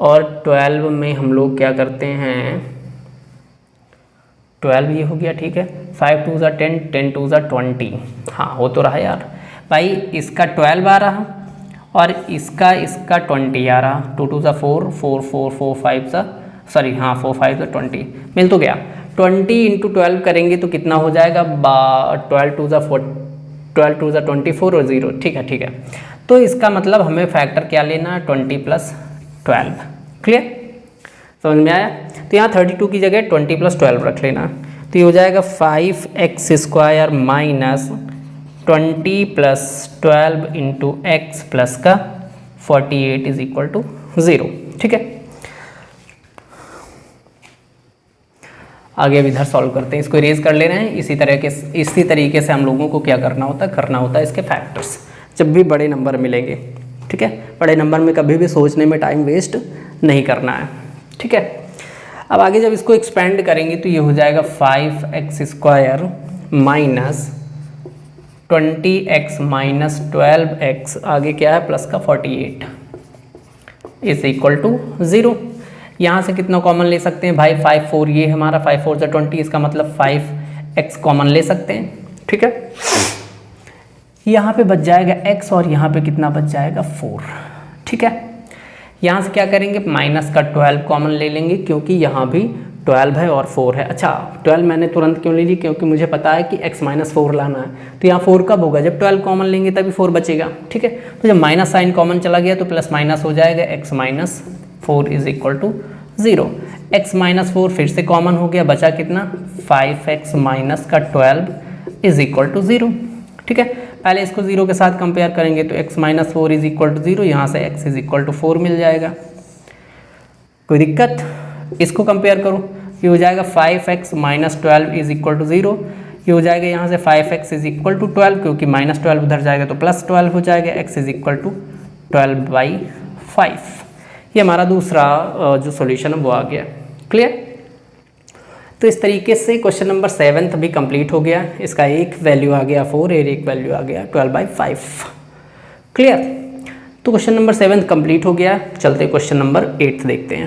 और 12 में हम लोग क्या करते हैं 12 ये हो गया, ठीक है। 5 2 ज़ा 10, 10 2 ज़ा 20, हाँ हो तो रहा यार भाई। इसका 12 आ रहा और इसका 20 आ रहा। 2 2 ज़ा 4, 4 4 4 5 ज़ा सॉरी हाँ 4 5 ज़ा 20 मिल तो गया। 20 इंटू 12 करेंगे तो कितना हो जाएगा 12 2 ज़ा 12 2 ज़ा 24 और 0, ठीक है, ठीक है। तो इसका मतलब हमें फैक्टर क्या लेना है 20 प्लस 12, क्लियर, समझ में आया। तो यहाँ 32 की जगह 20 प्लस 12 रख लेना, तो ये हो जाएगा 5x square minus 20 plus 12 into x plus का 48 इज इक्वल टू 0, ठीक है। आगे अब इधर सॉल्व करते हैं, इसको इरेज कर ले रहे हैं। इसी तरीके से हम लोगों को क्या करना होता है इसके फैक्टर्स जब भी बड़े नंबर मिलेंगे, ठीक है। बड़े नंबर में कभी भी सोचने में टाइम वेस्ट नहीं करना है, ठीक है। अब आगे जब इसको एक्सपेंड करेंगे तो ये हो जाएगा 5x square minus 20x minus 12x आगे क्या है प्लस का 48 इज इक्वल टू 0। यहाँ से कितना कॉमन ले सकते हैं भाई 5 4, ये हमारा 5 4 ज़ा 20, इसका मतलब 5 x कॉमन ले सकते हैं, ठीक है। यहाँ पे बच जाएगा x और यहाँ पे कितना बच जाएगा 4, ठीक है। यहाँ से क्या करेंगे, माइनस का 12 कॉमन ले लेंगे क्योंकि यहाँ भी 12 है और 4 है। अच्छा 12 मैंने तुरंत क्यों ले ली, क्योंकि मुझे पता है कि x माइनस 4 लाना है, तो यहाँ 4 कब होगा, जब 12 कॉमन लेंगे तभी 4 बचेगा, ठीक है। तो जब माइनस साइन कॉमन चला गया तो प्लस माइनस हो जाएगा, x minus 4 is equal to 0। x minus 4 फिर से कॉमन हो गया, बचा कितना 5x माइनस का 12 इज इक्वल टू 0, ठीक है। पहले इसको 0 के साथ कंपेयर करेंगे तो x minus 4 is equal to 0, यहाँ से x इज इक्वल टू 4 मिल जाएगा, कोई दिक्कत। इसको कंपेयर करो, ये हो जाएगा 5x minus 12 is equal to 0, ये हो जाएगा यहाँ से 5x इज इक्वल टू 12, क्योंकि माइनस 12 उधर जाएगा तो प्लस 12 हो जाएगा, x इज इक्वल टू 12/5। ये हमारा दूसरा जो सॉल्यूशन है वो आ गया, क्लियर। तो इस तरीके से क्वेश्चन नंबर 7 भी कंप्लीट हो गया, इसका एक वैल्यू आ गया 4 और एक वैल्यू आ गया 12/5, क्लियर। तो क्वेश्चन नंबर 7 कंप्लीट हो गया, चलते क्वेश्चन नंबर 8 देखते हैं।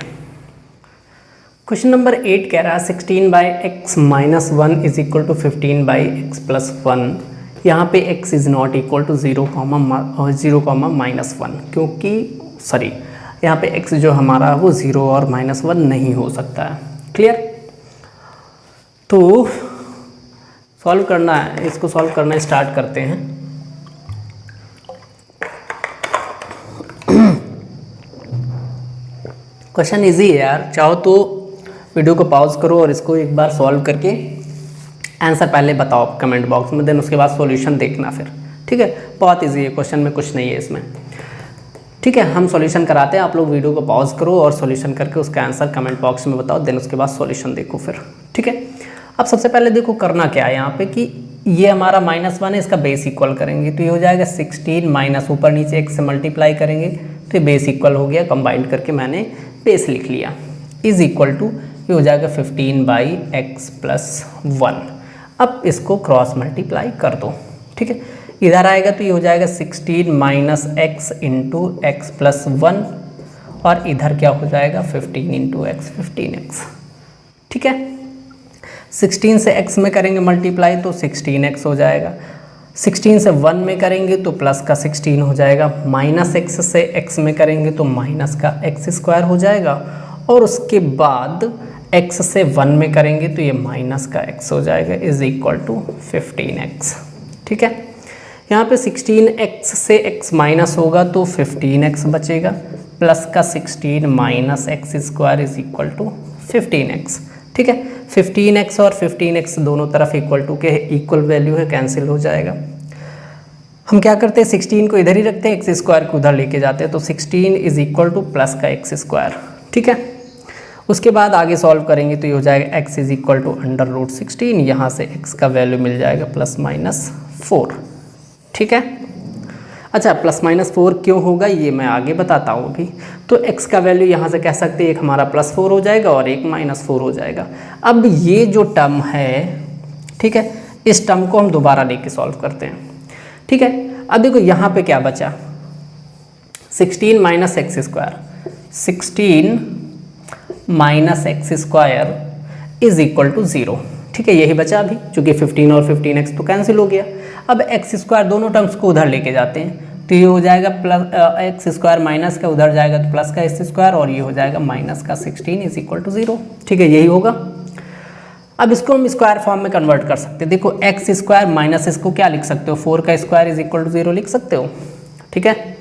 क्वेश्चन नंबर 8 कह रहा है 16/x minus 1 is equal to 15/x plus 1। यहाँ पे x is not equal to 0,-1, क्योंकि सॉरी यहाँ पे x जो हमारा वो 0 और -1 नहीं हो सकता है, क्लियर। तो सॉल्व करना है, इसको सॉल्व करना स्टार्ट करते हैं। क्वेश्चन इजी है यार, चाहो तो वीडियो को पॉज करो और इसको एक बार सॉल्व करके आंसर पहले बताओ कमेंट बॉक्स में, देन उसके बाद सॉल्यूशन देखना फिर, ठीक है। बहुत इजी है, क्वेश्चन में कुछ नहीं है इसमें, ठीक है। हम सॉल्यूशन कराते हैं, आप लोग वीडियो को पॉज करो और सॉल्यूशन करके उसका आंसर कमेंट बॉक्स में बताओ, देन उसके बाद सॉल्यूशन देखो फिर, ठीक है। अब सबसे पहले देखो करना क्या है यहाँ पे कि ये हमारा -1 है, इसका बेस इक्वल करेंगे तो ये हो जाएगा 16 माइनस ऊपर नीचे x से मल्टीप्लाई करेंगे तो ये बेस इक्वल हो गया, कंबाइंड करके मैंने बेस लिख लिया, इज इक्वल टू ये हो जाएगा 15/x प्लस 1। अब इसको क्रॉस मल्टीप्लाई कर दो, ठीक है। इधर आएगा तो ये हो जाएगा 16 minus x into x plus 1 और इधर क्या हो जाएगा 15 इंटू एक्स 15x, ठीक है। 16 से x में करेंगे मल्टीप्लाई तो 16x हो जाएगा, 16 से 1 में करेंगे तो प्लस का 16 हो जाएगा, माइनस x से x में करेंगे तो माइनस का x स्क्वायर हो जाएगा और उसके बाद x से 1 में करेंगे तो ये माइनस का x हो जाएगा, इज इक्वल टू 15x, ठीक है। यहाँ पे 16x से x माइनस होगा तो 15x बचेगा, प्लस का 16 minus x square is equal to 15x, ठीक है। 15x और 15x दोनों तरफ इक्वल टू के इक्वल वैल्यू है, कैंसिल हो जाएगा। हम क्या करते हैं 16 को इधर ही रखते हैं, एक्स स्क्वायर को उधर लेके जाते हैं तो 16 इज इक्वल टू प्लस का एक्स स्क्वायर, ठीक है। उसके बाद आगे सॉल्व करेंगे तो ये हो जाएगा x इज इक्वल टू √16, यहाँ से x का वैल्यू मिल जाएगा +-4, ठीक है। अच्छा +-4 क्यों होगा ये मैं आगे बताता हूँ अभी। तो x का वैल्यू यहाँ से कह सकते हैं एक हमारा +4 हो जाएगा और एक -4 हो जाएगा। अब ये जो टर्म है, ठीक है, इस टर्म को हम दोबारा लेके सॉल्व करते हैं, ठीक है। अब देखो यहाँ पे क्या बचा 16 minus x square, 16 minus x square is equal to 0, ठीक है। यही बचा अभी, चूँकि 15 और 15x तो कैंसिल हो गया। अब एक्स स्क्वायर दोनों टर्म्स को उधर लेके जाते हैं तो ये हो जाएगा प्लस एक्स स्क्वायर माइनस का उधर जाएगा तो प्लस का एक्स स्क्वायर और ये हो जाएगा माइनस का 16 इज इक्वल टू 0, ठीक है, यही होगा। अब इसको हम स्क्वायर फॉर्म में कन्वर्ट कर सकते हैं। देखो एक्स स्क्वायर माइनस इसको क्या लिख सकते हो 4 का स्क्वायर इज इक्वल टू 0 लिख सकते हो, ठीक है।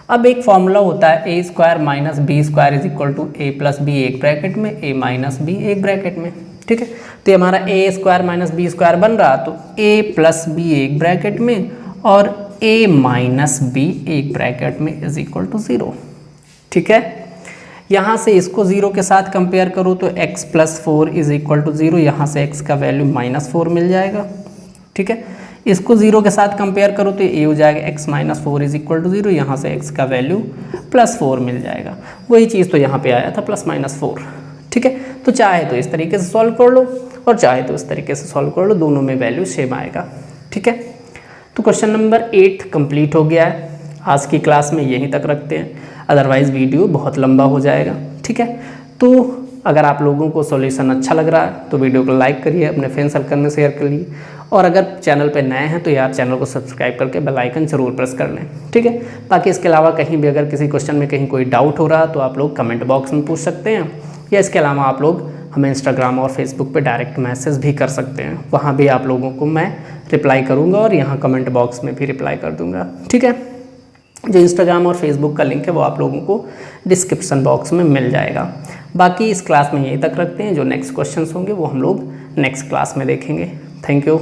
अब एक फॉर्मूला होता है A square minus B square is equal to A plus B एक ब्रैकेट में, ए माइनस बी एक ब्रैकेट में, ठीक है। तो ये हमारा A square minus B square बन रहा तो ए प्लस बी एक ब्रैकेट में और ए माइनस बी एक ब्रैकेट में इज इक्वल टू 0, ठीक है। यहाँ से इसको 0 के साथ कंपेयर करो तो x plus 4 is equal to 0, यहाँ से x का वैल्यू -4 मिल जाएगा, ठीक है। इसको 0 के साथ कंपेयर करो तो ये हो जाएगा x minus 4 is equal to 0, यहाँ से x का वैल्यू +4 मिल जाएगा। वही चीज़ तो यहाँ पे आया था +-4, ठीक है। तो चाहे तो इस तरीके से सॉल्व कर लो और चाहे तो इस तरीके से सॉल्व कर लो, दोनों में वैल्यू सेम आएगा, ठीक है। तो क्वेश्चन नंबर 8 कंप्लीट हो गया है। आज की क्लास में यहीं तक रखते हैं, अदरवाइज़ वीडियो बहुत लंबा हो जाएगा, ठीक है। तो अगर आप लोगों को सॉल्यूशन अच्छा लग रहा है तो वीडियो को लाइक करिए, अपने फ्रेंड सर्कल में शेयर करिए, और अगर चैनल पे नए हैं तो यार चैनल को सब्सक्राइब करके बेल आइकन ज़रूर प्रेस कर लें, ठीक है। बाकी इसके अलावा कहीं भी अगर किसी क्वेश्चन में कहीं कोई डाउट हो रहा तो आप लोग कमेंट बॉक्स में पूछ सकते हैं, या इसके अलावा आप लोग हमें इंस्टाग्राम और फेसबुक पे डायरेक्ट मैसेज भी कर सकते हैं, वहाँ भी आप लोगों को मैं रिप्लाई करूँगा और यहाँ कमेंट बॉक्स में भी रिप्लाई कर दूँगा, ठीक है। जो इंस्टाग्राम और फेसबुक का लिंक है वो आप लोगों को डिस्क्रिप्शन बॉक्स में मिल जाएगा। बाकी इस क्लास में यहीं तक रखते हैं, जो नेक्स्ट क्वेश्चंस होंगे वो हम लोग नेक्स्ट क्लास में देखेंगे। Thank you.